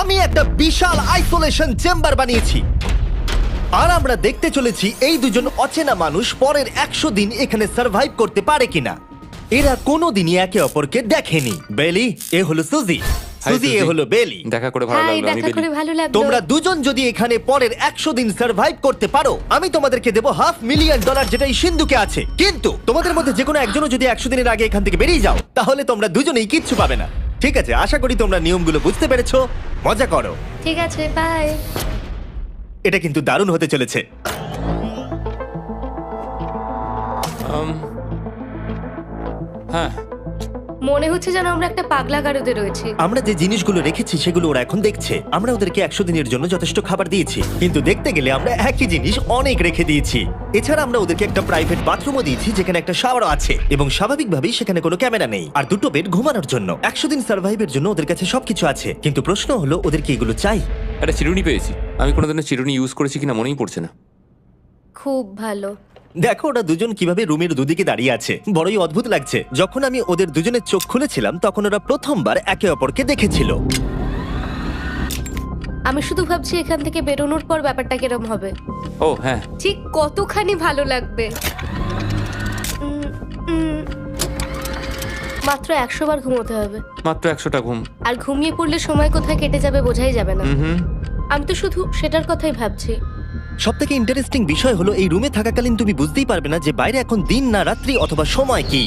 আমি একটা বিশাল isolation chamber বানিয়েছি আর আমরা দেখতে চলেছি এই দুজন অচেনা মানুষ পরের 100 দিন এখানে সার্ভাইভ করতে পারে কিনা। এরা কোনোদিনই একে অপরকে দেখেনি। বেলি, এ হলো সুজি, সুজি এ হলো বেলি। দেখা করে ভালো হাই, লাগলো। আমি দেখা করে ভালো লাগলো। তোমরা দুজন যদি এখানে পরের 100 দিন সার্ভাইভ করতে পারো, আমি তোমাদেরকে দেবো $500,000 যেটা এই সিন্ধুকে আছে। কিন্তু তোমাদের মধ্যে যে কোনো একজনও যদি 100 দিনের আগে এখান থেকে বেরিয়ে যাও, তাহলে তোমরা দুজনেই কিচ্ছু পাবে না। ঠিক আছে, আশা করি তোমরা নিয়মগুলো বুঝতে পেরেছো। মজা করো। ঠিক আছে, বাই। এটা কিন্তু দারুণ হতে চলেছে। হ্যাঁ, মনে হচ্ছে যেন আমরা একটা পাগলা গারদে রয়েছি। আমরা যে জিনিসগুলো রেখেছি সেগুলো ওরা এখন দেখছে। আমরা ওদেরকে 100 দিনের জন্য যথেষ্ট খাবার দিয়েছি, কিন্তু দেখতে গেলে আমরা একই জিনিস অনেক রেখে দিয়েছি। এছাড়া আমরা ওদেরকে একটা প্রাইভেট বাথরুমও দিয়েছি যেখানে একটা শাওয়ারও আছে, এবং স্বাভাবিকভাবেই সেখানে কোনো ক্যামেরা নেই, আর দুটো বেড ঘুমানোর জন্য। 100 দিন সার্ভাইভের জন্য ওদের কাছে সবকিছু আছে, কিন্তু প্রশ্ন হলো ওদের কি এগুলো চাই? একটা চিরুনি পেয়েছি। আমি কোনোদিনও চিরুনি ইউজ করেছি কিনা মনেই পড়ছে না। খুব ভালো। দেখো ওরা দুজন কিভাবে রুমের দুদিকে দাঁড়িয়ে আছে, বড়ই অদ্ভুত লাগছে। যখন আমি ওদের দুজনের চোখ খুলেছিলাম তখন ওরা প্রথমবার একে অপরকে দেখেছিল। আমি শুধু ভাবছি এখান থেকে বেরোনোর পর ব্যাপারটা কিরম হবে। ও হ্যাঁ, ঠিক কতখানি ভালো লাগবে। মাত্র 100 বার ঘুমোতে হবে, মাত্র 100টা ঘুম। আর ঘুমিয়ে পড়লে সময় কোথায় কেটে যাবে বোঝাই যাবে না। হুম। আমি তো শুধু সেটার কথাই ভাবছি। সবথেকে ইন্টারেস্টিং বিষয় হলো এই রুমে থাকাকালীন তুমি বুঝতেই পারবে না যে বাইরে এখন দিন না রাত্রি অথবা সময় কি।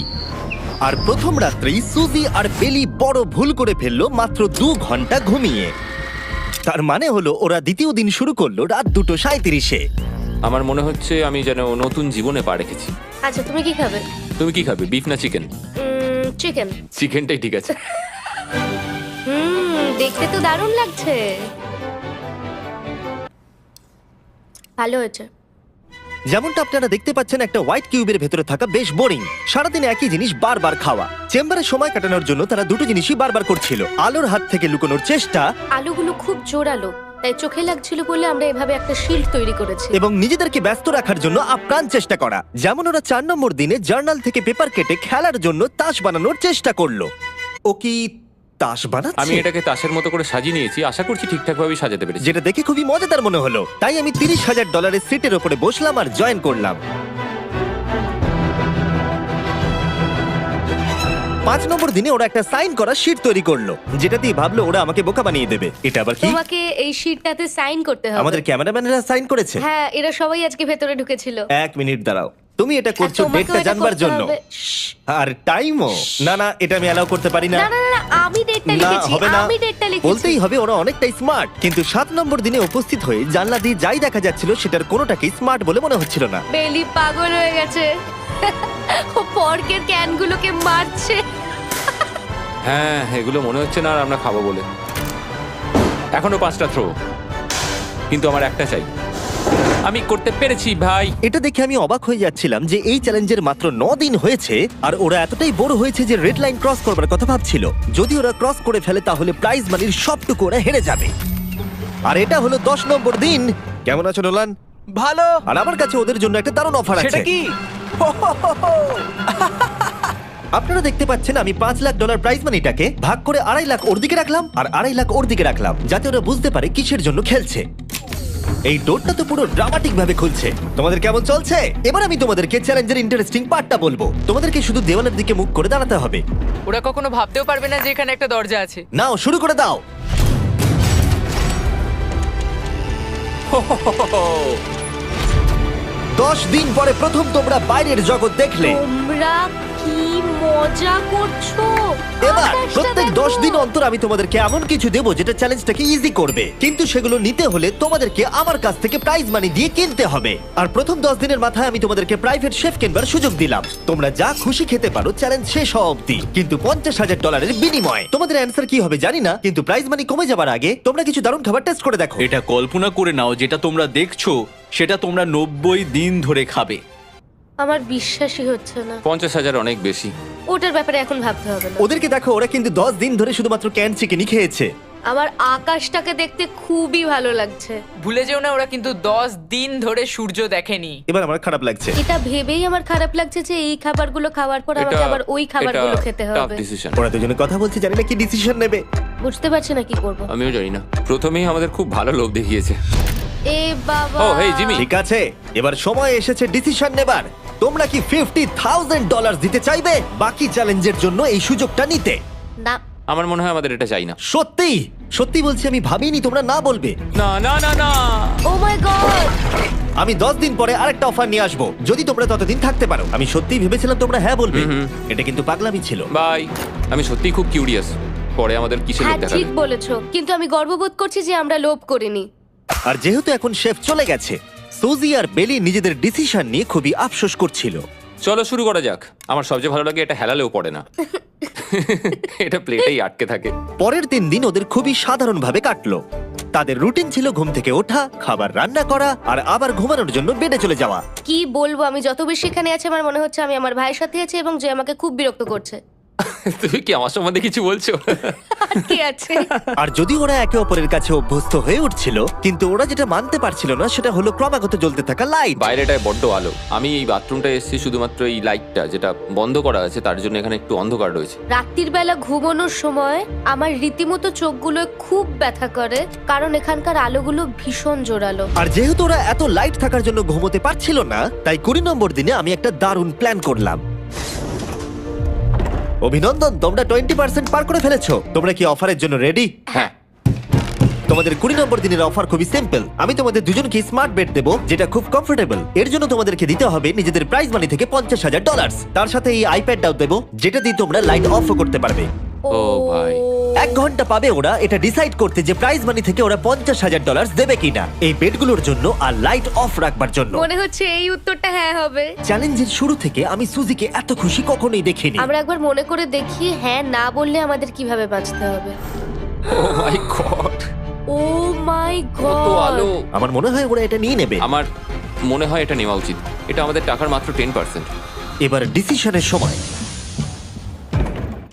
আর প্রথম রাত্রেই সুজি আর বেলি বড় ভুল করে ফেললো মাত্র 2 ঘন্টা ঘুমিয়ে। তার মানে হলো ওরা দ্বিতীয় দিন শুরু করলো রাত 2:37-এ। আমার মনে হচ্ছে আমি যেন নতুন জীবনে পা রেখেছি। আচ্ছা, তুমি কি খাবে? তুমি কি খাবে, বিফ না চিকেন? চিকেন। চিকেনটাই ঠিক আছে। দেখতে তো দারুণ লাগছে। ভালো হয়েছে। যেমনটা আপনারা দেখতে পাচ্ছেন, একটা হোয়াইট কিউবের ভেতরে থাকা বেশ বোরিং। সারাদিন একই জিনিস বারবার খাওয়া। চেম্বারে সময় কাটানোর জন্য তারা দুটো জিনিসই বারবার করছিল: আলোর হাত থেকে লুকোনোর চেষ্টা, আলুগুলো খুব জোরালো, তাই চোখে লাগছিল বলে আমরা এভাবে একটা শিল্ড তৈরি করেছি। এবং নিজেদেরকে ব্যস্ত রাখার জন্য আপ্রাণ চেষ্টা করা। যেমন ওরা 4 নম্বর দিনে জার্নাল থেকে পেপার কেটে খেলার জন্য তাস বানানোর চেষ্টা করলো। ও কি তাস বানাচ্ছে? আমি এটাকে তাসের মতো করে সাজিয়ে নিয়েছি, আশা করছি ঠিকঠাক ভাবে সাজাতে পেরেছি। যেটা দেখে খুবই মজাদার মনে হলো, তাই আমি $30,000 সিটের উপরে বসলাম আর জয়েন করলাম। 5 নম্বর দিনে ওরা একটা সাইন করা শীট তৈরি করলো, যেটা দিয়ে ভাবলো ওরা আমাকে বোকা বানিয়ে দেবে। এটা আবার কি? তোমাকে এই শিটটাতে সাইন করতে হবে। আমাদের ক্যামেরাম্যানেরা সাইন করেছে? হ্যাঁ, এরা সবাই আজকে ভেতরে ঢুকেছিল। 1 মিনিট দাঁড়াও, তুমি এটা করছো আর তোমাকেও ডেটটা এটা জানবার করতে জন্য? হবে। শ্শ্। আর টাইমও? না, এটা আমি অ্যালাউ করতে পারি না। না না না, আমি ডেটটা না, লিখেছি। হবে না। আমি ডেটটা লিখেছি। বলতেই হবে ওরা অনেকটাই স্মার্ট, কিন্তু 7 নম্বর দিনে উপস্থিত হয়ে জানলা দিয়ে যাই দেখা যাচ্ছিল সেটার কোনোটাকেই স্মার্ট বলে মনে হচ্ছিল না। বেলি পাগল হয়ে গেছে। ও পর্কের ক্যানগুলোকে মারছে। হ্যাঁ, এগুলো মনে হচ্ছে না আর আমরা খাবো বলে। এখনো 5টা থ্রো, কিন্তু আমার একটা চাই। আমি করতে পেরেছি ভাই। এটা দেখে আমি অবাক হয়ে যাচ্ছিলাম যে এই চ্যালেঞ্জের মাত্র 9 দিন হয়েছে আর ওরা এতটাই বড় হয়েছে যে রেড লাইন ক্রস করবার কথা ভাবছিল। যদি ওরা ক্রস করে ফেলে তাহলে প্রাইজ মানির সবটুকু ওরা হেরে যাবে। আর এটা হলো 10 নম্বর দিন। কেমন আছো নোলান? ভালো। আর আমার কাছে ওদের জন্য একটা দারুণ অফার আছে। সেটা কি? আপনারা দেখতে পাচ্ছেন আমি $5 লাখ প্রাইজ মানিটাকে ভাগ করে 2.5 লাখ ওর দিকে রাখলাম আর 2.5 লাখ ওর দিকে রাখলাম, যাতে ওরা বুঝতে পারে কিসের জন্য খেলছে। এই ডোরটা তো পুরো ড্রামাটিক ভাবে খুলছে। তোমাদের কেমন চলছে? এবার আমি তোমাদেরকে চ্যালেঞ্জের ইন্টারেস্টিং পার্টটা বলবো। তোমাদেরকে শুধু দেওয়ালের দিকে মুখ করে দাঁড়াতে হবে। ওরা কখনো ভাবতেও পারবে না যে এখানে একটা দরজা আছে। নাও শুরু করে দাও। দশ দিন পরে প্রথম তোমরা বাইরের জগৎ দেখলে। তোমরা কি মজা করছো? এবার আকাশটা প্রত্যেক দেখো। 10 দিন অন্তর আমি তোমাদেরকে এমন কিছু দেবো যেটা চ্যালেঞ্জটাকে ইজি করবে, কিন্তু সেগুলো নিতে হলে তোমাদেরকে আমার কাছ থেকে প্রাইজ মানি দিয়ে কিনতে হবে। আর প্রথম 10 দিনের মাথায় আমি তোমাদেরকে প্রাইভেট শেফ কেনবার সুযোগ দিলাম। তোমরা যা খুশি খেতে পারো চ্যালেঞ্জ শেষ হওয়া অব্দি, কিন্তু $50,000 বিনিময়ে। তোমাদের অ্যান্সার কি হবে জানি না, কিন্তু প্রাইজ মানি কমে যাবার আগে তোমরা কিছু দারুণ খাবার টেস্ট করে দেখো। এটা কল্পনা করে নাও, যেটা তোমরা দেখছো সেটা তোমরা 90 দিন ধরে খাবে। আমার বিশ্বাসই হচ্ছে না। 50,000 অনেক বেশি। ওটার ব্যাপারে এখন ভাবতে হবে না। ওদেরকে দেখো, ওরা কিন্তু 10 দিন ধরে শুধুমাত্র ক্যান চিকেনই খেয়েছে। আমার আকাশটাকে দেখতে খুবই ভালো লাগছে। ভুলে যেও না ওরা কিন্তু 10 দিন ধরে সূর্য দেখেনি। এবার আমার খারাপ লাগছে। এটা ভেবেই আমার খারাপ লাগছে যে এই খাবারগুলো খাওয়ার পর আমাকে আবার ওই খাবারগুলো খেতে হবে। ডিসিশন। ওরা দুজনে কথা বলছে, জানি না কি ডিসিশন নেবে। বুঝতে পারছি না কি করব। আমিও জানি না। প্রথমেই আমাদের খুব ভালো লোভ দেখিয়েছে। এ বাবা। ও হেই জিমি। ঠিক আছে, এবার সময় এসেছে ডিসিশন নেবার। তোমরা কি $50,000 দিতে চাইবে বাকি চ্যালেঞ্জের জন্য এই সুযোগটা নিতে? না। আমার মনে হয় আমাদের এটা চাই না। সত্যি সত্যি বলছি, আমি ভাবিনি তোমরা না বলবে। না না না না। ও মাই গড। আমি 10 দিন পরে আরেকটা অফার নিয়ে আসবো, যদি তোমরা ততদিন থাকতে পারো। আমি সত্যিই ভেবেছিলাম তোমরা হ্যাঁ বলবে। এটা কিন্তু পাগলামি ছিল। বাই। আমি সত্যিই খুব কিউরিয়াস পরে আমাদের কিসের লোভ হ্যাঁ দেখাবে। ঠিক বলেছো, কিন্তু আমি গর্ববোধ করছি যে আমরা লোভ করিনি। আর যেহেতু এখন শেফ চলে গেছে, সুজি আর বেলি নিজেদের ডিসিশন নিয়ে খুবই আফসোস করছিল। চলো শুরু করা যাক। আমার সবচেয়ে ভালো লাগে এটা হেলালেও পড়ে না। এটা প্লেটেই আটকে থাকে। পরের 3 দিন ওদের খুবই সাধারণভাবে কাটলো। তাদের রুটিন ছিল ঘুম থেকে ওঠা, খাবার রান্না করা আর আবার ঘুমানোর জন্য বেডে চলে যাওয়া। কি বলবো, আমি যত বেশি এখানে আছি আমার মনে হচ্ছে আমি আমার ভাইয়ের সাথে আছি এবং যে আমাকে খুব বিরক্ত করছে। তুমি কি আমার সম্বন্ধে কিছু বলছো? আর কি আছে? আর যদি ওরা একে অপরের কাছে অভ্যস্ত হয়ে উঠছিল, কিন্তু ওরা যেটা মানতে পারছিল না সেটা হলো ক্রমাগত জ্বলতে থাকা লাইট। বাইরেটায় বড্ড আলো। আমি এই বাথরুমটা এসেছি শুধুমাত্র এই লাইটটা যেটা বন্ধ করা আছে তার জন্য এখানে একটু অন্ধকার রয়েছে। রাত্রির বেলা ঘুমানোর সময় আমার রীতিমতো চোখগুলো খুব ব্যথা করে, কারণ এখানকার আলোগুলো ভীষণ জোরালো। আর যেহেতু ওরা এত লাইট থাকার জন্য ঘুমোতে পারছিল না, তাই 20 নম্বর দিনে আমি একটা দারুণ প্ল্যান করলাম। অভিনন্দন, তোমরা 20% পার করে ফেলেছো। তোমরা কি অফারের জন্য রেডি? হ্যাঁ। তোমাদের 20 নম্বর দিনের অফার খুবই সিম্পল। আমি তোমাদের দুজনকে স্মার্ট বেড দেবো, যেটা খুব কমফোর্টেবল। এর জন্য তোমাদেরকে দিতে হবে নিজেদের প্রাইজ মানি থেকে $50,000। তার সাথে এই আইপ্যাডটাও দেবো, যেটা দিয়ে তোমরা লাইট অফও করতে পারবে। ও ভাই। 1 ঘন্টা পাবে ওরা এটা ডিসাইড করতে যে প্রাইজ মানি থেকে ওরা $50,000 দেবে কিনা এই বেডগুলোর জন্য আর লাইট অফ রাখবার জন্য। মনে হচ্ছে এই উত্তরটা হ্যাঁ হবে। চ্যালেঞ্জের শুরু থেকে আমি সুজিকে এত খুশি কখনোই দেখিনি। আমরা একবার মনে করে দেখি হ্যাঁ না বললে আমাদের কিভাবে বাঁচতে হবে। ও মাই গড। ও মাই কত আলো। গড। আমার মনে হয় ওরা এটা নিয়ে নেবে। আমার মনে হয় এটা নেওয়া উচিত। এটা আমাদের টাকার মাত্র 10%। এবার ডিসিশনের সময়।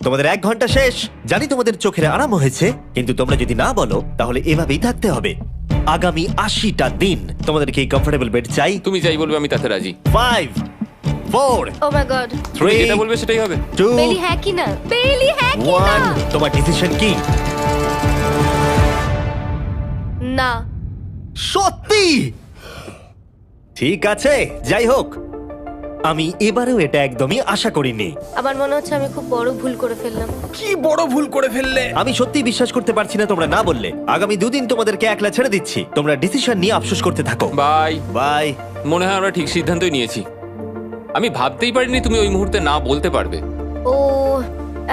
তোমাদের 1 ঘন্টা শেষ। জানি তোমাদের চোখের আরাম হয়েছে, কিন্তু তোমরা যদি না বলো তাহলে এভাবেই থাকতে হবে আগামী 80টা দিন। তোমাদেরকে এই কমফোর্টেবল বেড চাই। তুমি যাই বলবে আমি তাতে রাজি। 5 4 ও মাই গড। তুমি 3 যেটা বলবে সেটাই হবে। 2 বেলি হ্যাঁ কি না? বেলি হ্যাঁ কি না? 1 তোমার ডিসিশন কি? না। সত্যি? ঠিক আছে, যাই হোক, আমি এবারেও এটা একদমই আশা করিনি। আমার মনে হচ্ছে আমি খুব বড় ভুল করে ফেললাম। কি বড় ভুল করে ফেললে। আমি সত্যি বিশ্বাস করতে পারছি না তোমরা না বললে। আগামী 2 দিন তোমাদেরকে একলা ছেড়ে দিচ্ছি। তোমরা ডিসিশন নিয়ে আফসোস করতে থাকো। বাই। বাই। মনে হয় আমরা ঠিক সিদ্ধান্তই নিয়েছি। আমি ভাবতেই পারিনি তুমি ওই মুহূর্তে না বলতে পারবে। ও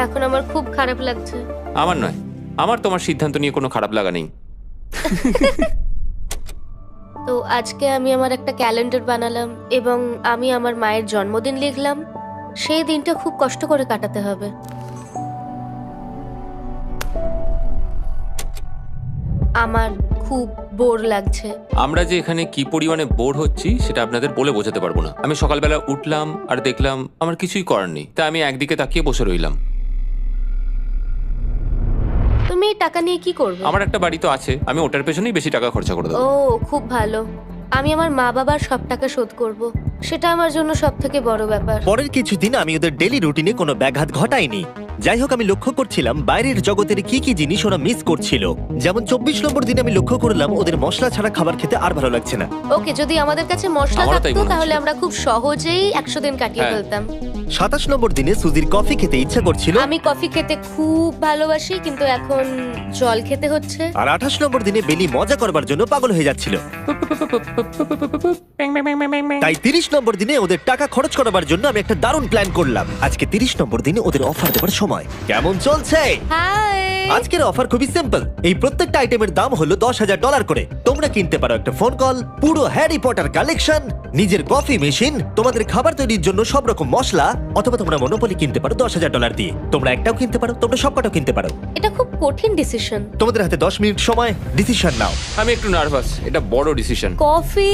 এখন আমার খুব খারাপ লাগছে। আমার নয়, আমার তোমার সিদ্ধান্ত নিয়ে কোনো খারাপ লাগা নেই। তো আজকে আমি আমার একটা ক্যালেন্ডার বানালাম এবং আমি আমার মায়ের জন্মদিন লিখলাম। সেই দিনটা খুব কষ্ট করে কাটাতে হবে। আমার খুব বোর লাগছে। আমরা যে এখানে কি পরিমাণে বোর হচ্ছি সেটা আপনাদের বলে বোঝাতে পারবো না। আমি সকালবেলা উঠলাম আর দেখলাম আমার কিছুই করার নেই, তাই আমি একদিকে তাকিয়ে বসে রইলাম। তুমি এই টাকা নিয়ে কি করবে? আমার একটা বাড়ি তো আছে, আমি ওটার পেছনেই বেশি টাকা খরচা করে দেবো। ও খুব ভালো। আমি আমার মা বাবার সব টাকা শোধ করব। সেটা আমার জন্য সব থেকে বড় ব্যাপার। পরের কিছুদিন আমি ওদের ডেলি রুটিনে কোনো ব্যাঘাত ঘটাইনি। যাই হোক, আমি লক্ষ্য করছিলাম বাইরের জগতের কি কি জিনিস ওরা মিস করছিল। যেমন 24 নম্বর দিনে আমি লক্ষ্য করলাম ওদের মশলা ছাড়া খাবার খেতে আর ভালো লাগছে না। ওকে, যদি আমাদের কাছে মশলা আমারও তাই থাকতো মনে তাহলে হচ্ছে। আমরা খুব সহজেই 100 দিন কাটিয়ে হ্যাঁ। ফেলতাম। 27 নম্বর দিনে সুজির কফি খেতে ইচ্ছা করছিল। আমি কফি খেতে খুব ভালোবাসি, কিন্তু এখন জল খেতে হচ্ছে। আর 28 নম্বর দিনে বেলি মজা করবার জন্য পাগল হয়ে যাচ্ছিল। তাই 30 নম্বর দিনে ওদের টাকা খরচ করাবার জন্য আমি একটা দারুণ প্ল্যান করলাম। আজকে 30 নম্বর দিনে ওদের অফার দেবার সময়। কেমন চলছে? হাই। আজকের অফার খুবই সিম্পল। এই প্রত্যেকটা আইটেমের দাম হলো $10,000 করে। তোমরা কিনতে পারো একটা ফোন কল, পুরো হ্যারি পটার কালেকশন, নিজের কফি মেশিন, তোমাদের খাবার তৈরির জন্য সব রকম মশলা, অথবা তোমরা মনোপলি কিনতে পারো $10,000 দিয়ে। তোমরা একটাও কিনতে পারো, তোমরা সবকটাও কিনতে পারো। এটা খুব কঠিন ডিসিশন। তোমাদের হাতে 10 মিনিট সময়, ডিসিশন নাও। আমি একটু নার্ভাস, এটা বড় ডিসিশন। কফি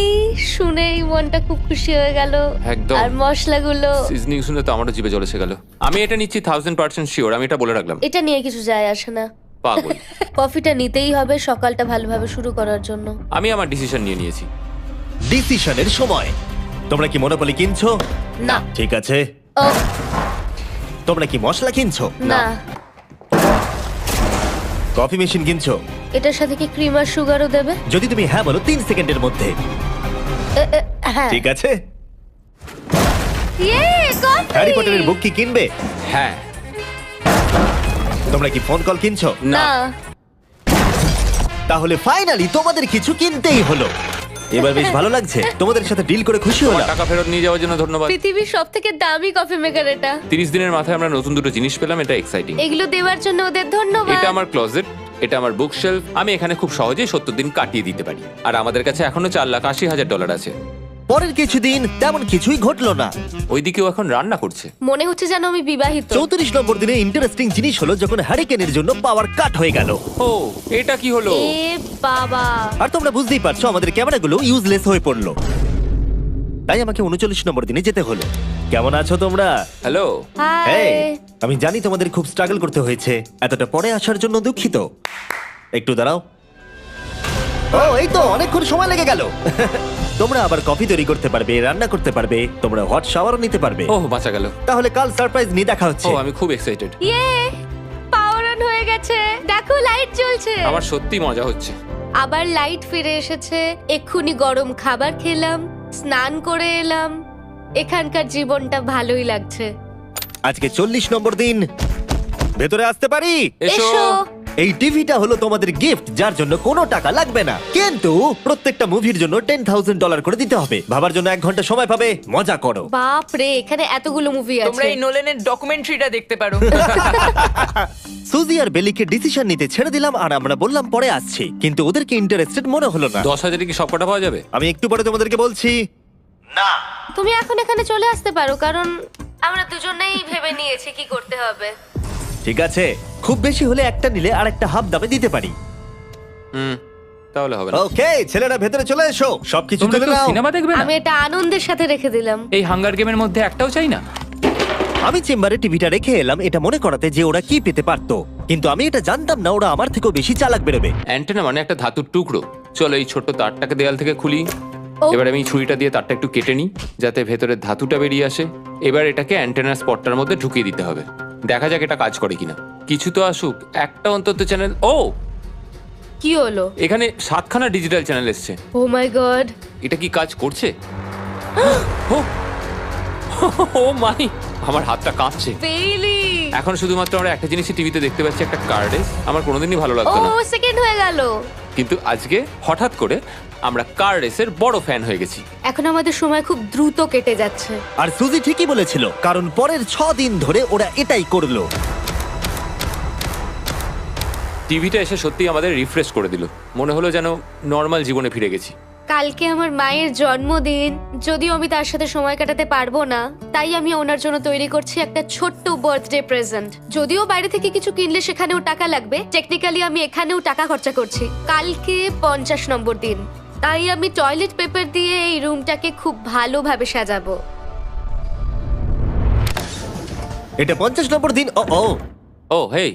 শুনেই মনটা খুব খুশি হয়ে গেল। একদম। আর মশলাগুলো, সিজনিং শুনে তো আমারও জিভে জল এসে গেল। আমি এটা নিচ্ছি 1000% শিওর, আমি এটা বলে রাখলাম। এটা নিয়ে কিছু যায় আসে না। পাগল। কফিটা নিতেই হবে সকালটা ভালোভাবে শুরু করার জন্য। আমি আমার ডিসিশন নিয়ে নিয়েছি। ডিসিশনের সময়। তোমরা কি মনোপলি কিনছো? না। ঠিক আছে। ও তোমরা কি মশলা কিনছো? না, কফি মেশিন কিনছো? এটার সাথে কি ক্রিম আর সুগারও দেবে? যদি তুমি হ্যাঁ বলো 3 সেকেন্ডের মধ্যে। হ্যাঁ। ঠিক আছে। ইয়ে, কফি! হ্যারি পটারের বুক কি কিনবে? হ্যাঁ। তোমরা কি ফোন কল কিনছো? না। তাহলে ফাইনালি তোমাদের কিছু কিনতেই হলো। এবার বেশ ভালো লাগছে। তোমাদের সাথে ডিল করে খুশি তোমার হলাম। টাকা ফেরত নিয়ে যাওয়ার জন্য ধন্যবাদ। পৃথিবীর সবথেকে দামি কফি মেকার এটা। 30 দিনের মাথায় আমরা নতুন দুটো জিনিস পেলাম, এটা এক্সাইটিং। এগুলো দেওয়ার জন্য ওদের ধন্যবাদ। এটা আমার ক্লোজেট, এটা আমার বুক শেলফ। আমি এখানে খুব সহজেই 70 দিন কাটিয়ে দিতে পারি। আর আমাদের কাছে এখনো $4,80,000 আছে। পরের কিছুদিন তেমন কিছুই ঘটলো না। ওইদিকেও এখন রান্না করছে। মনে হচ্ছে যেন আমি বিবাহিত। 34 নম্বর দিনে ইন্টারেস্টিং জিনিস হলো যখন হ্যারিকেনের জন্য পাওয়ার কাট হয়ে গেল। ও, এটা কি হলো? এ বাবা! আর তোমরা বুঝতেই পারছো আমাদের ক্যামেরাগুলো ইউজলেস হয়ে পড়লো। তাই আমাকে 39 নম্বর দিনে যেতে হলো। কেমন আছো তোমরা? হ্যালো। হাই। হেই, আমি জানি তোমাদের খুব স্ট্রাগল করতে হয়েছে। এতটা পরে আসার জন্য দুঃখিত। একটু দাঁড়াও। ও, এই তো অনেকক্ষণ সময় লেগে গেল। তোমরা আবার কফি তৈরি করতে পারবে, রান্না করতে পারবে, তোমরা হট শাওয়ারও নিতে পারবে। ও, বাঁচা গেল। তাহলে কাল সারপ্রাইজ নিয়ে দেখা হচ্ছে। ও, আমি খুব এক্সাইটেড। ইয়ে! পাওয়ার অন হয়ে গেছে। দেখো লাইট জ্বলছে। আমার সত্যি মজা হচ্ছে। আবার লাইট ফিরে এসেছে। এক্ষুনি গরম খাবার খেলাম, স্নান করে এলাম। এখানকার জীবনটা ভালোই লাগছে। আজকে 40 নম্বর দিন। ভেতরে আসতে পারি? এসো। এসো। এই টিভিটা হলো তোমাদের গিফট, যার জন্য কোনো টাকা লাগবে না, কিন্তু প্রত্যেকটা মুভির জন্য $10,000 করে দিতে হবে। ভাবার জন্য 1 ঘন্টা সময় পাবে। মজা করো। বাপ রে, এখানে এতগুলো মুভি তোমরা আছে। এই নোলেনের ডকুমেন্টারিটা দেখতে পারো। সুজি আর বেলিকে ডিসিশন নিতে ছেড়ে দিলাম আর আমরা বললাম পরে আসছি, কিন্তু ওদেরকে ইন্টারেস্টেড মনে হলো না। 10,000 কি সবকটা পাওয়া যাবে? আমি একটু পরে তোমাদেরকে বলছি। না, তুমি এখন এখানে চলে আসতে পারো, কারণ আমরা দুজনেই ভেবে নিয়েছি কি করতে হবে। ঠিক আছে, খুব বেশি হলে একটা নিলে আর একটা হাফ দামে দিতে পারি। তাহলে হবে না। ওকে, ছেলেরা ভেতরে চলে এসো, সবকিছু তোমরা তুলে কেউ নাও। সিনেমা দেখবে না? আমি এটা আনন্দের সাথে রেখে দিলাম। এই হাঙ্গার গেমের মধ্যে একটাও চাই না। আমি চেম্বারে টিভিটা রেখে এলাম এটা মনে করাতে যে ওরা কি পেতে পারতো, কিন্তু আমি এটা জানতাম না ওরা আমার থেকেও বেশি চালাক বেরোবে। অ্যান্টেনা মানে একটা ধাতুর টুকরো। চলো এই ছোট্ট তারটাকে দেয়াল থেকে খুলি। ও। এবার আমি ছুরিটা দিয়ে তারটা একটু কেটে নিই যাতে ভেতরের ধাতুটা বেরিয়ে আসে। এবার এটাকে অ্যান্টেনার স্পটটার মধ্যে ঢুকিয়ে দিতে হবে। দেখা যাক এটা কাজ করে কিনা। কিছু তো আসুক, একটা অন্তত চ্যানেল। ও, কি হলো? এখানে 7খানা ডিজিটাল চ্যানেল এসছে। ও মাই গড! এটা কি কাজ করছে? ও, ও মাই, আমার হাতটা কাঁপছে। বেইলি! এখন শুধুমাত্র আমরা একটা জিনিসই টিভিতে দেখতে পাচ্ছি, একটা কার্ডে। আমার কোনোদিনই ভালো ও লাগতো না, সেকেন্ড হয়ে গেল। কিন্তু আজকে হঠাৎ করে আমরা কার রেসের বড় ফ্যান হয়ে গেছি। এখন আমাদের সময় খুব দ্রুত কেটে যাচ্ছে। আর সুজি ঠিকই বলেছিল, কারণ পরের 6 দিন ধরে ওরা এটাই করলো। টিভিটা এসে সত্যি আমাদের রিফ্রেশ করে দিল। মনে হলো যেন নর্মাল জীবনে ফিরে গেছি। কালকে আমার মায়ের জন্মদিন, যদিও আমি তার সাথে সময় কাটাতে পারবো না, তাই আমি ওনার জন্য তৈরি করছি একটা ছোট্ট বার্থডে প্রেজেন্ট। যদিও বাইরে থেকে কিছু কিনলে সেখানেও টাকা লাগবে, টেকনিক্যালি আমি এখানেও টাকা খরচা করছি। কালকে 50 নম্বর দিন, তাই আমি টয়লেট পেপার দিয়ে এই রুমটাকে খুব ভালোভাবে সাজাবো। এটা 50 নম্বর দিন। ও ও, ও হেই,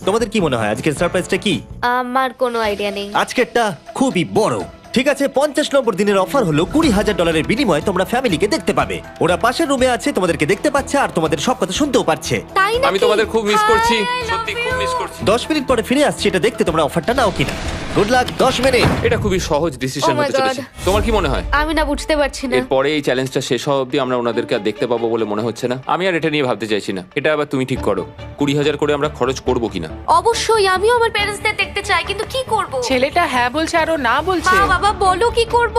তোমাদের কি মনে হয় আজকের সারপ্রাইজটা কি? আমার কোনো আইডিয়া নেই। আজকেরটা খুবই বড়। ঠিক আছে, 50 নম্বর দিনের অফার হলো $20,000 বিনিময়ে তোমরা ফ্যামিলিকে দেখতে পাবে। ওরা পাশের রুমে আছে, তোমাদেরকে দেখতে পাচ্ছে আর তোমাদের সব কথা শুনতেও পাচ্ছে। তাই না? আমি তোমাদের খুব মিস করছি, সত্যি খুব মিস করছি। 10 মিনিট পরে ফিরে আসছি এটা দেখতে তোমরা অফারটা নাও কিনা। Good luck. 10 মিনিট। এটা খুবই সহজ ডিসিশন Oh my হতে চলেছে। God. তোমার কি মনে হয়? আমি না বুঝতে পারছি না। এরপরে এই চ্যালেঞ্জটা শেষ হওয়া অবধি আমরা ওনাদেরকে আর দেখতে পাবো বলে মনে হচ্ছে না। আমি আর এটা নিয়ে ভাবতে চাইছি না। এটা আবার তুমি ঠিক করো, 20,000 করে আমরা খরচ করবো কিনা। অবশ্যই আমিও আমার প্যারেন্টসদের দেখতে চাই, কিন্তু কি করব? ছেলেটা হ্যাঁ বলছে আর ও না বলছে। মা বাবা বলো কি করব?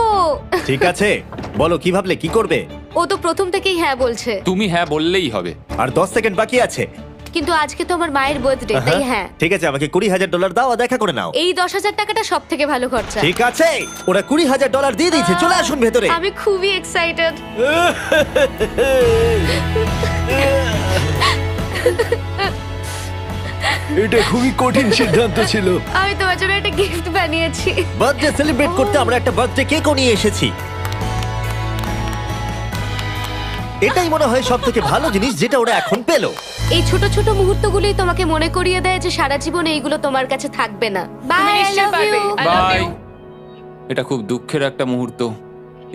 ঠিক আছে, বলো কি ভাবলে, কি করবে? ও তো প্রথম থেকেই হ্যাঁ বলছে। তুমি হ্যাঁ বললেই হবে। আর 10 সেকেন্ড বাকি আছে। কিন্তু আজকে তো আমার মায়ের বার্থডে, তাই হ্যাঁ। ঠিক আছে, আমাকে $20,000 দাও আর দেখা করে নাও। এই 10,000 টাকাটা সব থেকে ভালো খরচা। ঠিক আছে, ওরা $20,000 দিয়ে দিয়েছে। চলে আসুন ভেতরে। আমি খুবই এক্সাইটেড। এটা খুবই কঠিন সিদ্ধান্ত ছিল। আমি তোমার জন্য একটা গিফট বানিয়েছি। বার্থডে সেলিব্রেট করতে আমরা একটা বার্থডে কেকও নিয়ে এসেছি। এটাই মনে হয় সব থেকে ভালো জিনিস যেটা ওরা এখন পেলো। এই ছোট ছোট মুহূর্তগুলোই তোমাকে মনে করিয়ে দেয় যে সারা জীবন এইগুলো তোমার কাছে থাকবে না। বাই, আই নিশ্চয়ই লাভ পারবে। You. I love bye. you. এটা খুব দুঃখের একটা মুহূর্ত।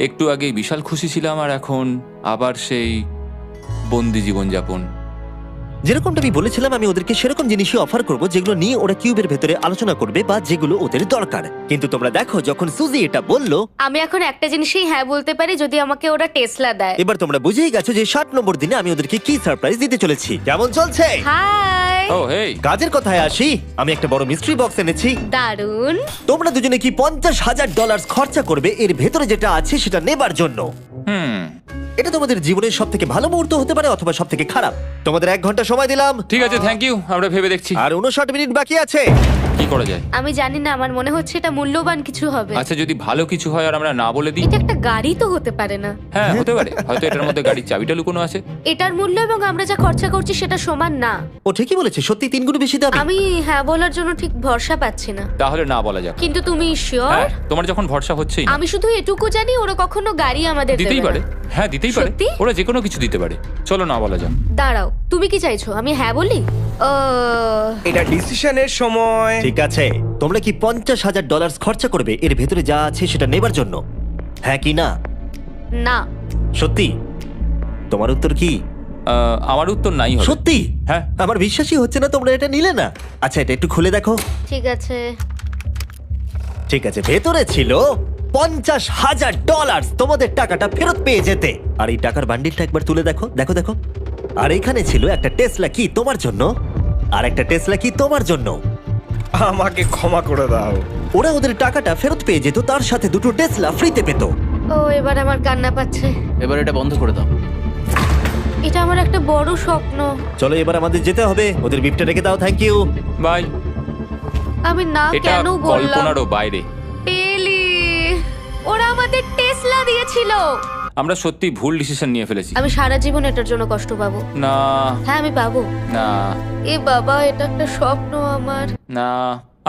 একটু আগেই বিশাল খুশি ছিলাম আর এখন আবার সেই বন্দি জীবনযাপন। যেরকমটা আমি বলেছিলাম, আমি ওদেরকে সেরকম জিনিসই অফার করব যেগুলো নিয়ে ওরা কিউবের ভেতরে আলোচনা করবে বা যেগুলো ওদের দরকার। কিন্তু তোমরা দেখো, যখন সুজি এটা বললো, আমি এখন একটা জিনিসই হ্যাঁ বলতে পারি, যদি আমাকে ওরা টেসলা দেয়। এবার তোমরা বুঝেই গেছো যে 60 নম্বর দিনে আমি ওদেরকে কি সারপ্রাইজ দিতে চলেছি। কেমন চলছে? হাই, ও হেই, কাজের কথায় আসি, আমি একটা বড় মিস্ট্রি বক্স এনেছি। দারুন। তোমরা দুজনে কি $50,000 খরচা করবে এর ভেতরে যেটা আছে সেটা নেবার জন্য? এটা তোমাদের জীবনের সব থেকে ভালো মুহূর্ত হতে পারে অথবা সব থেকে খারাপ। তোমাদের 1 ঘন্টা সময় দিলাম ঠিক আছে, থ্যাংক ইউ। আমরা ভেবে দেখছি আর 59 মিনিট বাকি আছে। কি করা যায়। আমি জানি না, আমার মনে হচ্ছে এটা মূল্যবান কিছু হবে। আচ্ছা, যদি ভালো কিছু হয় আর আমরা না বলে দিই? এটা একটা গাড়ি তো হতে পারে না। হ্যাঁ, হতে পারে। হয়তো এটার মধ্যে গাড়ির চাবিটা লুকোনো আছে। এটার মূল্য এবং আমরা যা খরচা করছি সেটা সমান না। ও ঠিকই বলেছে, সত্যি 3 গুণ বেশি দামি। আমি হ্যাঁ বলার জন্য ঠিক ভরসা পাচ্ছি না। তাহলে না বলা যাক। কিন্তু তুমি শিওর? হ্যাঁ, তোমার যখন ভরসা হচ্ছেই না। আমি শুধু এটুকু জানি, ওরা কখনো গাড়ি আমাদের দিতেই দেবে পারে। না। হ্যাঁ, দিতেই পারে। সত্যি? ওরা যে কোনো কিছু দিতে পারে। চলো না বলা যাক। দাঁড়াও, তুমি কি চাইছো আমি হ্যাঁ বলি? এটা ডিসিশনের সময়। ঠিক আছে, তোমরা কি $50,000 খরচা করবে এর ভেতরে যা আছে সেটা নেবার জন্য? হ্যাঁ কি না? না। সত্যি? তোমার উত্তর কি? আমার উত্তর নাই হবে। সত্যি? হ্যাঁ। আমার বিশ্বাসই হচ্ছে না তোমরা এটা নিলে না। আচ্ছা, এটা একটু খুলে দেখো। ঠিক আছে। ঠিক আছে, ভেতরে ছিল $50,000। তোমাদের টাকাটা ফেরত পেয়ে যেতে। আর এই টাকার বান্ডিলটা একবার তুলে দেখো, দেখো দেখো। আর এখানে ছিল একটা টেসলা কি তোমার জন্য, আর একটা টেসলা কি তোমার জন্য। আমাকে ক্ষমা করে দাও। ওরা ওদের টাকাটা ফেরত পেয়ে যেত, তার সাথে 2টো টেসলা ফ্রিতে পেত। ও, এবার আমার কান্না পাচ্ছে। এবার এটা বন্ধ করে দাও। এটা আমার একটা বড় স্বপ্ন। চলো এবার আমাদের যেতে হবে। ওদের বিপটা রেখে দাও। Thank you. বাই। আমি না এটা কেন বললাম? কল্পনারও বাইরে। টেলি, ওরা আমাদের টেসলা দিয়েছিল। আমরা সত্যি ভুল ডিসিশন নিয়ে ফেলেছি। আমি সারা জীবন এটার জন্য কষ্ট পাবো। না হ্যাঁ, আমি পাবো। না এ বাবা, এটা একটা স্বপ্ন আমার। না,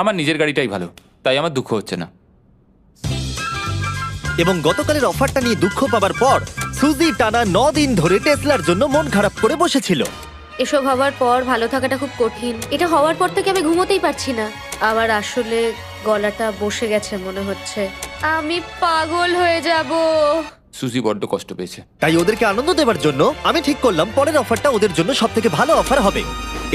আমার নিজের গাড়িটাই ভালো, তাই আমার দুঃখ হচ্ছে না। এবং গতকালের অফারটা নিয়ে দুঃখ পাবার পর সুজি টানা 9 দিন ধরে টেসলার জন্য মন খারাপ করে বসেছিল। এসব হওয়ার পর ভালো থাকাটা খুব কঠিন। এটা হওয়ার পর থেকে আমি ঘুমোতেই পারছি না। আবার আসলে গলাটা বসে গেছে মনে হচ্ছে। আমি পাগল হয়ে যাব। সুজি বড্ড কষ্ট পেয়েছে। তাই ওদেরকে আনন্দ দেওয়ার জন্য আমি ঠিক করলাম পরের অফারটা ওদের জন্য সব থেকে ভালো অফার হবে।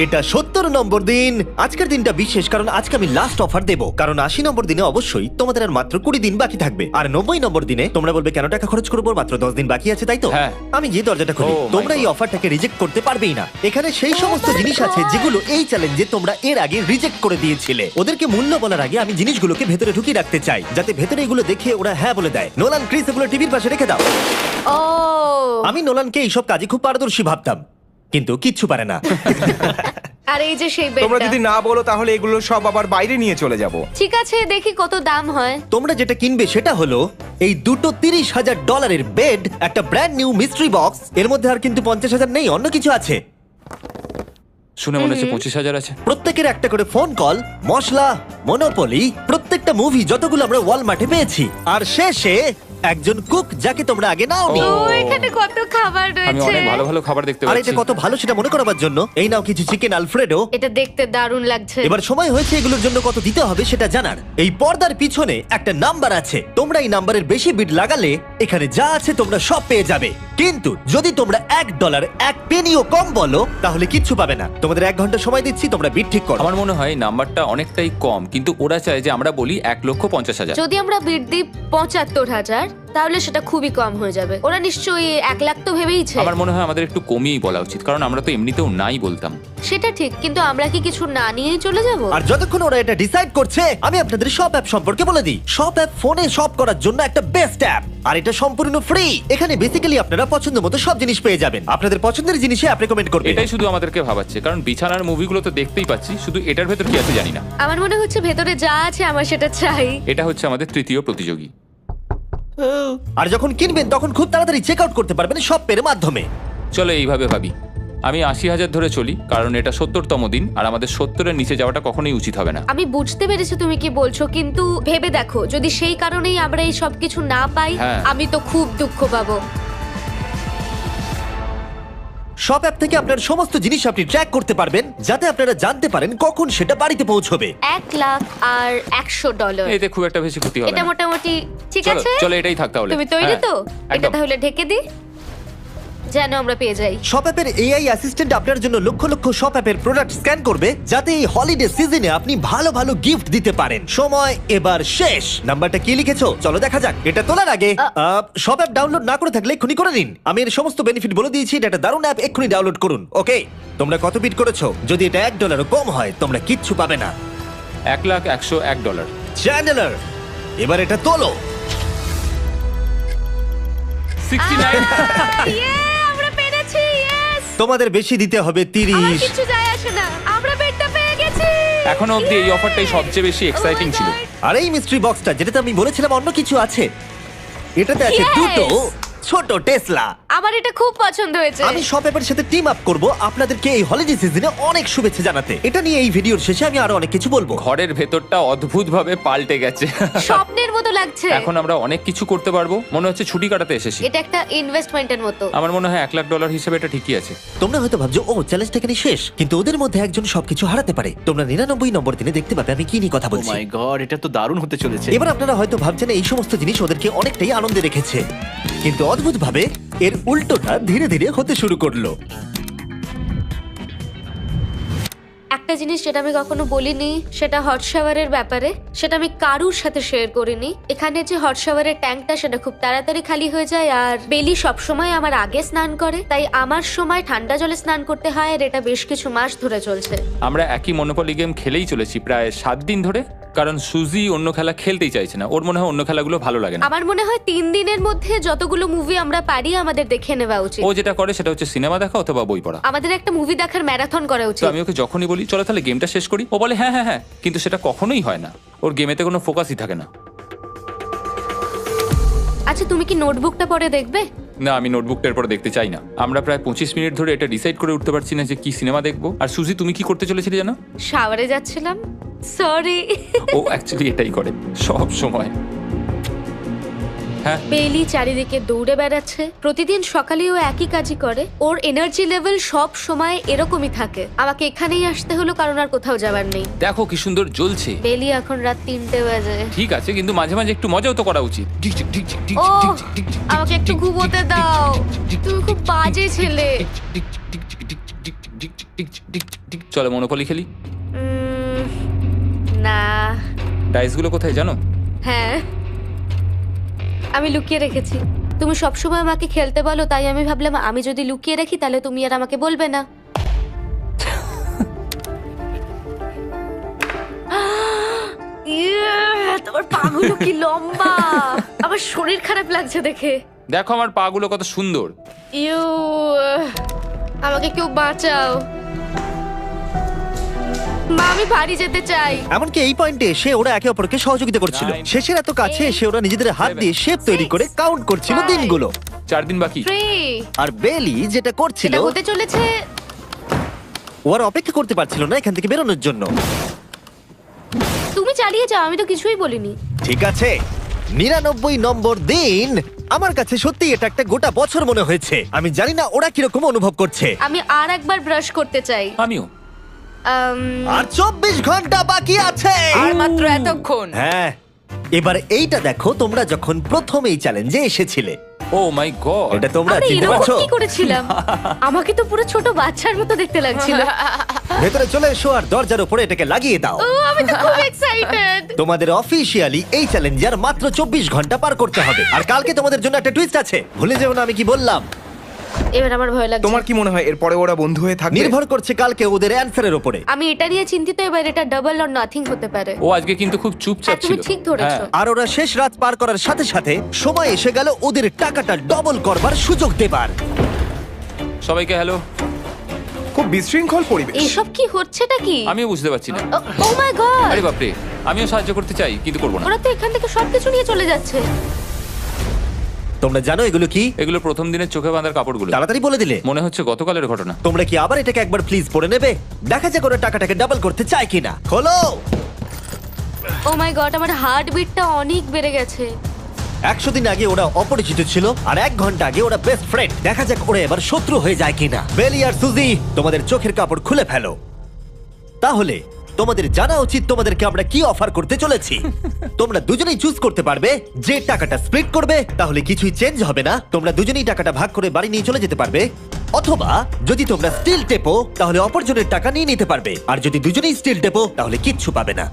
এটা 70 নম্বর দিন। আজকের দিনটা বিশেষ কারণ আজকে আমি লাস্ট অফার দেব। কারণ 80 নম্বর দিনে অবশ্যই তোমাদের আর মাত্র 20 দিন বাকি থাকবে। আর 90 নম্বর দিনে তোমরা বলবে কেন টাকা খরচ করবো, মাত্র 10 দিন বাকি আছে, তাই তো? হ্যাঁ। আমি গিয়ে দরজাটা খুলি। Oh my তোমরা এই God. অফারটাকে রিজেক্ট করতে পারবেই না। এখানে সেই সমস্ত জিনিস আছে যেগুলো এই চ্যালেঞ্জে তোমরা এর আগে রিজেক্ট করে দিয়েছিলে। ওদেরকে মূল্য বলার আগে আমি জিনিসগুলোকে ভেতরে ঢুকিয়ে রাখতে চাই, যাতে ভেতরে এগুলো দেখে ওরা হ্যাঁ বলে দেয়। নোলান, ক্রিস, এগুলো টিভির পাশে রেখে দাও। ও, আমি নোলানকে এইসব কাজে খুব পারদর্শী ভাবতাম, কিন্তু কিচ্ছু পারে না। আর এই যে সেই তোমরা বেডটা। যদি না বলো তাহলে এগুলো সব আবার বাইরে নিয়ে চলে যাব। ঠিক আছে, দেখি কত দাম হয়। তোমরা যেটা কিনবে সেটা হলো এই দুটো $30,000 বেড, একটা ব্র্যান্ড নিউ মিস্ট্রি বক্স। এর মধ্যে আর কিন্তু 50,000 নেই, অন্য কিছু আছে। শুনে মনে হচ্ছে 25,000 আছে। প্রত্যেকের একটা করে ফোন কল, মশলা, মনোপলি, প্রত্যেকটা মুভি যতগুলো আমরা ওয়ালমার্টে পেয়েছি, আর শেষে একজন কুক যাকে তোমরা আগে নাওনি। ও, ও, এখানে কত খাবার আমি রয়েছে। অনেক ভালো ভালো খাবার দেখতে আর পাচ্ছি। এটা কত ভালো সেটা মনে করাবার জন্য এই নাও কিছু চিকেন আলফ্রেডো। এটা দেখতে দারুণ লাগছে। এবার সময় হয়েছে এগুলোর জন্য কত দিতে হবে সেটা জানার। এই পর্দার পিছনে একটা নাম্বার আছে। তোমরা এই নাম্বারের বেশি বিড লাগালে এখানে যা আছে তোমরা সব পেয়ে যাবে। কিন্তু যদি তোমরা $1 1 পেনিও কম বলো তাহলে কিচ্ছু পাবে না। তোমাদের 1 ঘন্টা সময় দিচ্ছি, তোমরা বিড ঠিক করো। আমার মনে হয় নাম্বারটা অনেকটাই কম, কিন্তু ওরা চায় যে আমরা বলি 1,50,000। যদি আমরা বিড দিই 75,000, তাহলে সেটা খুবই কম হয়ে যাবে। ওরা নিশ্চয়ই 1 লাখ তো ভেবেইছে। আমার মনে হয় আমাদের একটু কমিয়েই বলা উচিত, কারণ আমরা তো এমনিতেও নাই বলতাম। সেটা ঠিক, কিন্তু আমরা কি কিছু না নিয়েই চলে যাব? আর যতক্ষণ ওরা এটা ডিসাইড করছে আমি আপনাদের শপ অ্যাপ সম্পর্কে বলে দিই। শপ অ্যাপ ফোনে শপ করার জন্য একটা বেস্ট অ্যাপ, আর এটা সম্পূর্ণ ফ্রি। এখানে বেসিক্যালি আপনারা পছন্দ মতো সব জিনিস পেয়ে যাবেন। আপনাদের পছন্দের জিনিসে অ্যাপ রেকমেন্ড করবে। এটাই শুধু আমাদেরকে ভাবাচ্ছে, কারণ বিছানার মুভিগুলো তো দেখতেই পাচ্ছি, শুধু এটার ভেতর কি আছে জানি না। আমার মনে হচ্ছে ভেতরে যা আছে আমার সেটা চাই। এটা হচ্ছে আমাদের তৃতীয় প্রতিযোগী। আর যখন কিনবেন তখন খুব তাড়াতাড়ি চেক আউট করতে পারবেন শপ পের মাধ্যমে। চলো এইভাবে ভাবি। আমি 80,000 ধরে চলি, কারণ এটা 70তম দিন, আর আমাদের 70-এর নিচে যাওয়াটা কখনোই উচিত হবে না। আমি বুঝতে পেরেছি তুমি কি বলছো, কিন্তু ভেবে দেখো যদি সেই কারণেই আমরা এই সব কিছু না পাই, হ্যাঁ। আমি তো খুব দুঃখ পাবো। শপ অ্যাপ থেকে আপনার সমস্ত জিনিস আপনি ট্র্যাক করতে পারবেন, যাতে আপনারা জানতে পারেন কখন সেটা বাড়িতে পৌঁছবে। $1,00,000 এতে খুব একটা বেশি ক্ষতি হবে এটা না। মোটামুটি ঠিক চলো আছে। চলো এটাই থাক তাহলে। তুমি তৈরি হ্যাঁ, তো? এটা একদম। তাহলে ঢেকে দি, যেন আমরা পেয়ে যাই। শপ অ্যাপের এআই অ্যাসিস্ট্যান্ট আপনার জন্য লক্ষ লক্ষ শপ অ্যাপের প্রোডাক্ট স্ক্যান করবে, যাতে এই হলিডে সিজনে আপনি ভালো ভালো গিফট দিতে পারেন। সময় এবার শেষ। নাম্বারটা কি লিখেছো চলো দেখা যাক। এটা তোলার আগে শপ অ্যাপ ডাউনলোড না করে থাকলে এক্ষুনি করে নিন। আমি এর সমস্ত বেনিফিট বলে দিয়েছি। এটা একটা দারুণ অ্যাপ, এক্ষুনি ডাউনলোড করুন। ওকে, তোমরা কত বিট করেছো? যদি এটা $1 কম হয় তোমরা কিচ্ছু পাবে না। $1,101 চ্যান্ডেলার, এবার এটা তোলো। 69 ইয়ে, আমরা পেরেছি। ইয়েস! তোমাদের বেশি দিতে হবে আমার 30। কিছু যায় আসে না, আমরা বেডটা পেয়ে গেছি। এখনো অবধি এই অফারটাই সবচেয়ে বেশি এক্সাইটিং ছিল। আর এই মিস্ট্রি বক্সটা, যেটাতে আমি বলেছিলাম অন্য কিছু আছে, এটাতে আছে Yes! দুটো ছোট টেসলা। আমার এটা খুব পছন্দ হয়েছে। আমি শপ অ্যাপের সাথে টিম আপ করব আপনাদেরকে এই হলিডে সিজনে অনেক শুভেচ্ছা জানাতে। এটা নিয়ে এই ভিডিওর শেষে আমি আরো অনেক কিছু বলবো। ঘরের ভেতরটা অদ্ভুতভাবে পাল্টে গেছে। স্বপ্নের মতো লাগছে। এখন আমরা অনেক কিছু করতে পারবো, মনে হচ্ছে ছুটি কাটাতে এসেছি। এটা একটা ইনভেস্টমেন্টের মতো। আমার মনে হয় $1,00,000 হিসেবে এটা ঠিকই আছে। তোমরা হয়তো ভাবছো ও চ্যালেঞ্জটা এখানে শেষ, কিন্তু ওদের মধ্যে একজন সবকিছু হারাতে পারে। তোমরা 99 নম্বর দিনে দেখতে পাবে আমি কি নিয়ে কথা ও বলছি। মাই গড, এটা তো দারুণ হতে চলেছে। এবার আপনারা হয়তো ভাবছেন এই সমস্ত জিনিস ওদেরকে অনেকটাই আনন্দে রেখেছে, কিন্তু অদ্ভুতভাবে এর উল্টোটা ধীরে ধীরে হতে শুরু করলো। একটা জিনিস যেটা আমি কখনো বলিনি, সেটা হট শাওয়ারের ব্যাপারে। সেটা আমি কারুর সাথে শেয়ার করিনি। এখানে যে হট শাওয়ারের ট্যাঙ্কটা, সেটা খুব তাড়াতাড়ি খালি হয়ে যায়। আর বেলি সবসময় আমার আগে স্নান করে, তাই আমার সময় ঠান্ডা জলে স্নান করতে হয়। আর এটা বেশ কিছু মাস ধরে চলছে। আমরা একই মনোপলি গেম খেলেই চলেছি প্রায় 7 দিন ধরে, কারণ সুজি অন্য খেলা খেলতেই চাইছে না। ওর মনে হয় অন্য খেলাগুলো ভালো লাগে না। আমার মনে হয় 3 দিনের মধ্যে যতগুলো মুভি আমরা পারি আমাদের দেখে নেওয়া উচিত। ও যেটা করে সেটা হচ্ছে সিনেমা দেখা অথবা বই পড়া। আমাদের একটা মুভি দেখার ম্যারাথন করা তো উচিত। আমি ওকে যখনই বলি চলো তাহলে গেমটা শেষ করি, ও বলে হ্যাঁ হ্যাঁ হ্যাঁ, কিন্তু সেটা কখনোই হয় না। ওর গেমেতে কোনো ফোকাসই থাকে না। আচ্ছা, তুমি কি নোটবুকটা পরে দেখবে? না, আমি নোটবুকটার পর দেখতে চাই না। আমরা প্রায় 25 মিনিট ধরে এটা ডিসাইড করে উঠতে পারছি না যে কি সিনেমা দেখবো। আর সুজি, তুমি কি করতে চলেছিলে জানো? শাওয়ারে যাচ্ছিলাম। সরি। ও অ্যাকচুয়ালি এটাই করে সব সময়। হ্যাঁ, বেলি চারিদিকে দৌড়ে বেড়াচ্ছে। প্রতিদিন সকালে ও একই কাজই করে। ওর এনার্জি লেভেল সব সময় এরকমই থাকে। আমাকে এখানেই আসতে হলো, কারণ আর কোথাও যাবার নেই। দেখো কি সুন্দর জ্বলছে। বেলি এখন রাত 3টে বাজে। ঠিক আছে, কিন্তু মাঝে মাঝে একটু মজাও তো করা উচিত। ও, আমাকে একটু ঘুমোতে দাও। তুমি খুব বাজে ছেলে। চলো মনোপলি খেলি। না। ডাইসগুলো কোথায় জানো? হ্যাঁ, আমি লুকিয়ে রেখেছি। তুমি সবসময় আমাকে খেলতে বলো, তাই আমি ভাবলাম আমি যদি লুকিয়ে রাখি তাহলে তুমি আর আমাকে বলবে না। তোমার পাগুলো কি লম্বা! আমার শরীর খারাপ লাগছে দেখে। দেখো আমার পাগুলো কত সুন্দর। ইউ, আমাকে কেউ বাঁচাও। মা, আমি বাড়ি যেতে চাই। এমনকি এই পয়েন্টে এসে ওরা একে অপরকে সহযোগিতা করছিল। 9, শেষের এত কাছে এসে ওরা নিজেদের হাত দিয়ে শেপ তৈরি করে কাউন্ট করছিল 5, দিনগুলো। 4 দিন বাকি। 3। আর বেলি যেটা করছিল, এটা হতে চলেছে। ও আর অপেক্ষা করতে পারছিল না এখান থেকে বেরোনোর জন্য। তুমি চালিয়ে যাও, আমি তো কিছুই বলিনি। ঠিক আছে, 99 নম্বর দিন। আমার কাছে সত্যি এটা একটা গোটা বছর মনে হয়েছে। আমি জানি না ওরা কিরকম অনুভব করছে। আমি আর একবার ব্রাশ করতে চাই। আমিও। আর 24 ঘন্টা বাকি আছে। আর মাত্র এতক্ষণ। হ্যাঁ, এবার এইটা দেখো, তোমরা যখন প্রথম এই চ্যালেঞ্জে এসেছিলে, ও মাই গড। এটা তোমরা আরে চিনতে এরকম পারছো? কি করেছিলাম? আমাকে তো পুরো ছোট বাচ্চার মতো দেখতে লাগছিল। ভেতরে চলে এসো আর দরজার উপরে এটাকে লাগিয়ে দাও। ও, আমি তো খুব এক্সাইটেড। তোমাদের অফিসিয়ালি এই চ্যালেঞ্জে আর মাত্র 24 ঘন্টা পার করতে হবে। আর কালকে তোমাদের জন্য একটা টুইস্ট আছে, ভুলে যেও না আমি কি বললাম। এবার আমার ভয় লাগছে। তোমার কি মনে হয় এরপরে ওরা বন্ধু হয়ে থাকবে? নির্ভর করছে কালকে ওদের অ্যানসারের উপরে। আমি এটা নিয়ে চিন্তিত। এবার এটা ডাবল অর নাথিং হতে পারে। ও আজকে কিন্তু খুব চুপচাপ হ্যাঁ, তুমি ছিল। ঠিক ধরেছো। হ্যাঁ। আর ওরা শেষ রাত পার করার সাথে সাথে সময় এসে গেল ওদের টাকাটা ডবল করবার সুযোগ দেবার। সবাইকে হ্যালো। খুব বিশৃঙ্খল পরিবেশ। এসব কি হচ্ছেটা কি? আমিও বুঝতে পারছি না। ও মাই গড! আরে বাপরে, আমিও সাহায্য করতে চাই কিন্তু করবো না। ওরা তো এখান থেকে সবকিছু নিয়ে চলে যাচ্ছে। তোমরা জানো এগুলো কি? এগুলো প্রথম দিনের চোখে বাঁধার কাপড়গুলো। তাড়াতাড়ি বলে দিলে। মনে হচ্ছে গতকালের ঘটনা। তোমরা কি আবার এটাকে একবার প্লিজ পড়ে নেবে? দেখা যাক ওরা টাকাটাকে ডাবল করতে চায় কিনা। খোলো। ও মাই গড, আমার হার্ট বিটটা অনেক বেড়ে গেছে। 100 দিন আগে ওরা অপরিচিত ছিল আর 1 ঘন্টা আগে ওরা বেস্ট ফ্রেন্ড। দেখা যাক ওরা এবার শত্রু হয়ে যায় কিনা। বেলি আর সুজি, তোমাদের চোখের কাপড় খুলে ফেলো। তাহলে তোমাদের জানা উচিত তোমাদেরকে আমরা কি অফার করতে চলেছি। তোমরা দুজনেই চুজ করতে পারবে যে টাকাটা স্প্লিট করবে, তাহলে কিছুই চেঞ্জ হবে না। তোমরা দুজনেই টাকাটা ভাগ করে বাড়ি নিয়ে চলে যেতে পারবে, অথবা যদি তোমরা স্টিল টেপো তাহলে অপরজনের টাকা নিয়ে নিতে পারবে, আর যদি দুজনেই স্টিল টেপো তাহলে কিচ্ছু পাবে না।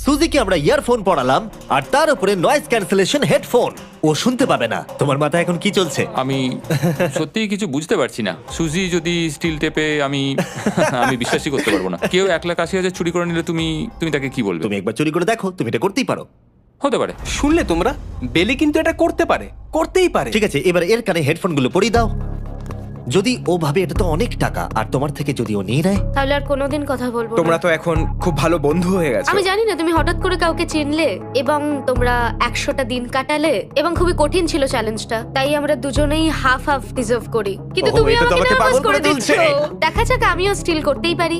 সুজিকে আমরা ইয়ারফোন পড়ালাম আর তার উপরে নয়েজ ক্যান্সেলেশন হেডফোন। ও শুনতে পাবে না। তোমার মাথায় এখন কি চলছে? আমি সত্যিই কিছু বুঝতে পারছি না। সুজি যদি স্টিল টেপে, আমি বিশ্বাসই করতে পারবো না। কেউ 1,80,000 চুরি করে নিলে তুমি তাকে কি বলবে? তুমি একবার চুরি করে দেখো, তুমি এটা করতেই পারো। হতে পারে। শুনলে তোমরা, বেলি কিন্তু এটা করতে পারে, করতেই পারে। ঠিক আছে, এবার এর কানে হেডফোনগুলো পরিয়ে দাও। যদি ও ভাবে এটা তো অনেক টাকা, আর তোমার থেকে যদি ও নিয়ে নেয়, তাহলে আর কোনোদিন কথা বলবো তোমরা না। তো এখন খুব ভালো বন্ধু হয়ে গেছো। আমি জানি না তুমি হঠাৎ করে কাউকে চিনলে এবং তোমরা 100টা দিন কাটালে এবং খুবই কঠিন ছিল চ্যালেঞ্জটা, তাই আমরা দুজনেই হাফ হাফ ডিজার্ভ করি। কিন্তু ওহো, তুমি এটা তো আমাকে আমাকে নার্ভাস পাগল করে করে দিচ্ছ। তুলছে। দেখা যাক, আমিও স্টিল করতেই পারি।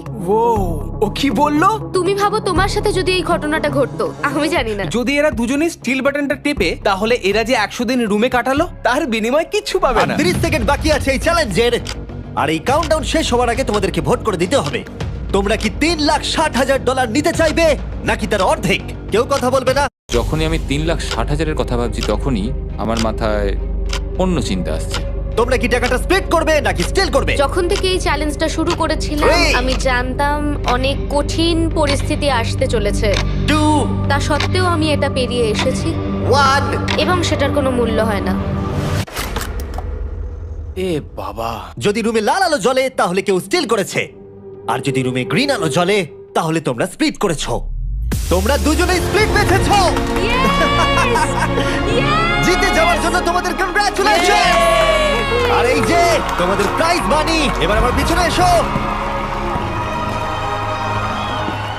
ও কি বললো? তুমি ভাবো তোমার সাথে যদি এই ঘটনাটা ঘটতো, আমি জানি না। যদি এরা দুজনেই স্টিল বাটনটা টেপে, তাহলে এরা যে 100 দিন রুমে কাটালো তার বিনিময়ে কিচ্ছু পাবে আর না। 30 সেকেন্ড বাকি আছে এই চ্যালেঞ্জের, আর এই কাউন্টডাউন শেষ হওয়ার আগে তোমাদেরকে ভোট করে দিতে হবে। তোমরা কি $3,60,000 নিতে চাইবে নাকি তার অর্ধেক? কেউ কথা বলবে না। যখনই আমি 3,60,000-এর কথা ভাবছি, তখনই আমার মাথায় অন্য চিন্তা আসছে। তোমরা কি টাকাটা স্প্লিট করবে নাকি স্টিল করবে? যখন থেকে এই চ্যালেঞ্জটা শুরু করেছিলাম, Three. আমি জানতাম অনেক কঠিন পরিস্থিতি আসতে চলেছে। 2, তা সত্ত্বেও আমি এটা পেরিয়ে এসেছি 1। এবং সেটার কোনো মূল্য হয় না। এ বাবা, যদি রুমে লাল আলো জ্বলে তাহলে কেউ স্টিল করেছে, আর যদি রুমে গ্রিন আলো জ্বলে তাহলে তোমরা স্প্লিট করেছো। তোমরা দুজনেই স্প্লিট বেঁচেছো। জিতে যাওয়ার জন্য তোমাদের কংগ্রাচুলেশন। আর এই যে তোমাদের প্রাইজ মানি। এবার আমার পিছনে এসো।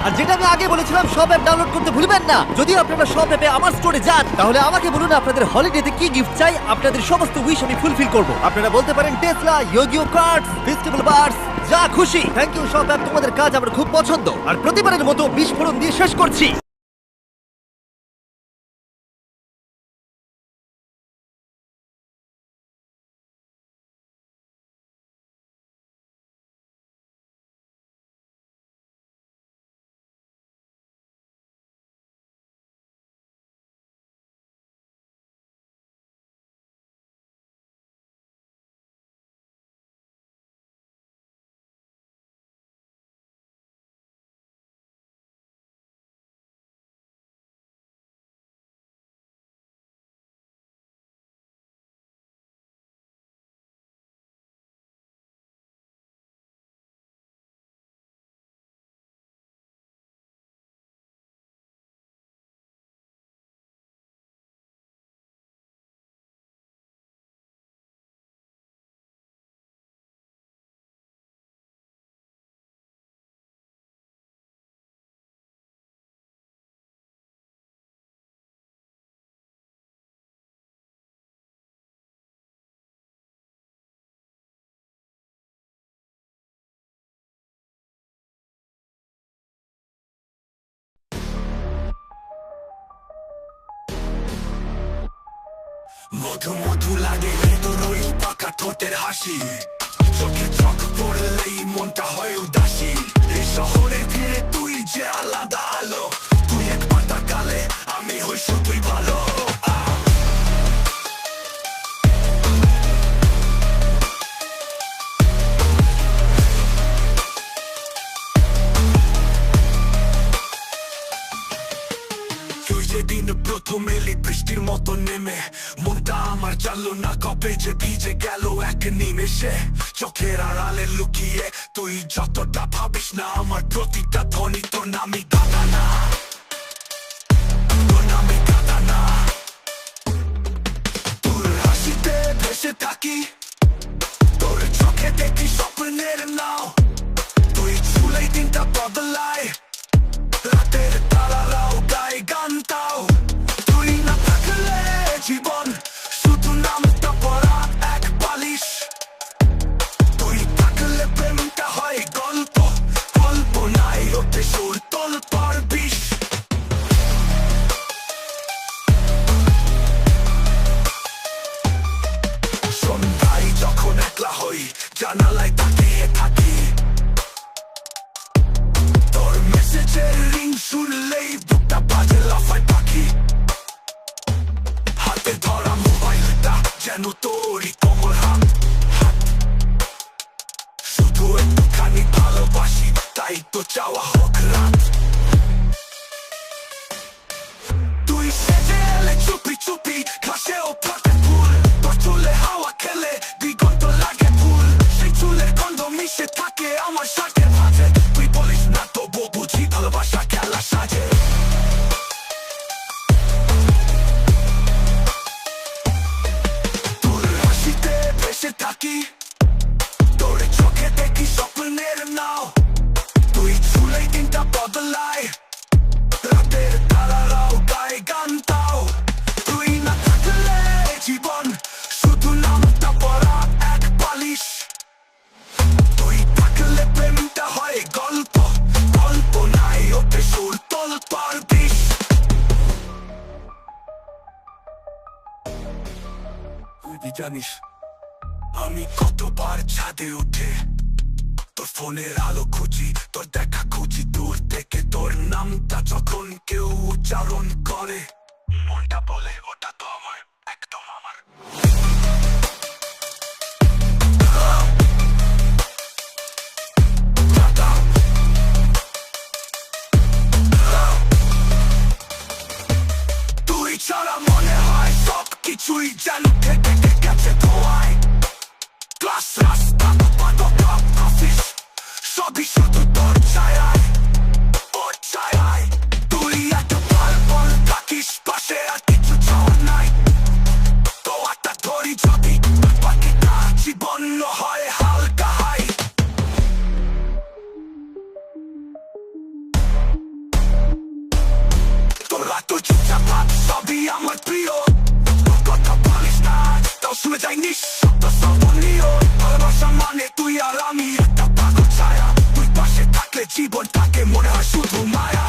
আর যেটা আমি আগে বলেছিলাম, সব অ্যাপ ডাউনলোড করতে ভুলবেন না। যদি আপনারা সব অ্যাপে আমার স্টোরে যান, তাহলে আমাকে বলুন আপনাদের হলিডেতে কি গিফট চাই। আপনাদের সমস্ত উইশ আমি ফুলফিল করব। আপনারা বলতে পারেন টেসলা, ইয়োগিও কার্ডস, ফেস্টিভ্যাল বার্স, যা খুশি। থ্যাংক ইউ সব অ্যাপ, তোমাদের কাজ আমার খুব পছন্দ। আর প্রতিবারের মতো বিস্ফোরণ দিয়ে শেষ করছি। মধু মধু লাগে তোর ওই পাকা ঠোঁটের হাসি, চোখে চোখ পড়লেই মনটা হয় উদাসী। এই শহরে ফিরে তুই যে আলাদা আলো, তুই এক পাতা কালে আমি হই শুধুই ভালো। তুই যেদিন প্রথম এলি বৃষ্টির মতো নেমে, মনটা আমার জানলো না কবে যে ভিজে গেল এক নিমেষে। চোখের আড়ালে লুকিয়ে তুই যতটা ভাবিস না, আমার প্রতিটা ধ্বনি তোর নামই কাঁদা না, তোর নামে কাঁদা না। তোর হাসিতে ভেসে থাকি, তোর চোখে দেখি স্বপ্নের নাও। তুই ছুলেই দিনটা বদলায়, রাতের তারারাও গায়ে গান তাও। তুই না থাকলে জীবন শুধু নামটা পড়া এক বালিশ, তুই থাকলে প্রেমটা হয় গল্প, কল্পনায় ওঠে সুর তোল পর বিষ। জানালায় তাকিয়ে থাকি তোর মেসেজের রিং শুনলেই বুকটা বাজে লাফায় পাখি হাতে ধরা মোবাইলটা যেন তোরই কোমল হাত শুধু একটুখানি ভালোবাসি তাই তো চাওয়া হোক রাত তুই সেজে এলে চুপি চুপি ঘাসেও ফাটে ফুল তোর চুলে হাওয়া খেলে দিগন্ত লাগে ফুল সেই চুলের গন্ধ মিশে থাকে আমার সাথে ভাজে তুই বলিস না তবু বুঝি ভালোবাসা খেলা সাজে তোর হাসিতে ভেসে থাকি তোর চোখে দেখি স্বপ্নের নাও তুই চুলেই দিনটা বদলায় রাতের তারারাও গায়ে গান তাও তুই না থাকলে জীবন শুধু নামটা পড়া এক বালিশ তুই থাকলে প্রেমটা হয় গল্প গল্প নাই ওঠে সুর তোল পার বিষ তুই জানিস আমি কতবার ছাদে উঠে তোর ফোনের আলো খুঁজি তোর দেখা খুঁজি দূর থেকে তোর নামটা যখন কেউ উচ্চারণ করে মনটা বলে ওটা তো আমার একদম আমার তুই ছাড়া মনে হয় সব কিছুই যেন থেকে গেছে ধোয়ায় ক্লাস রাস্তা অফিস সবই শুধু তোর ছায়ায় ওর ছায়ায় তুই এত বল থাকিস পাশে আর কিছু চাওয়া নাই তো একটা ধরি যদি বাকিটা জীবন হয় হালকা হাই তোরা তো চুপচাপ সবই আমার প্রিয় কথা বলিস না তাও শুনে যাই নিঃশব্দ সবনীয় ভালোবাসা মানে তুই আর আমি একটা পাগল ছায়া তুই পাশে থাকলে জীবনটাকে মনে হয় শুধু মায়া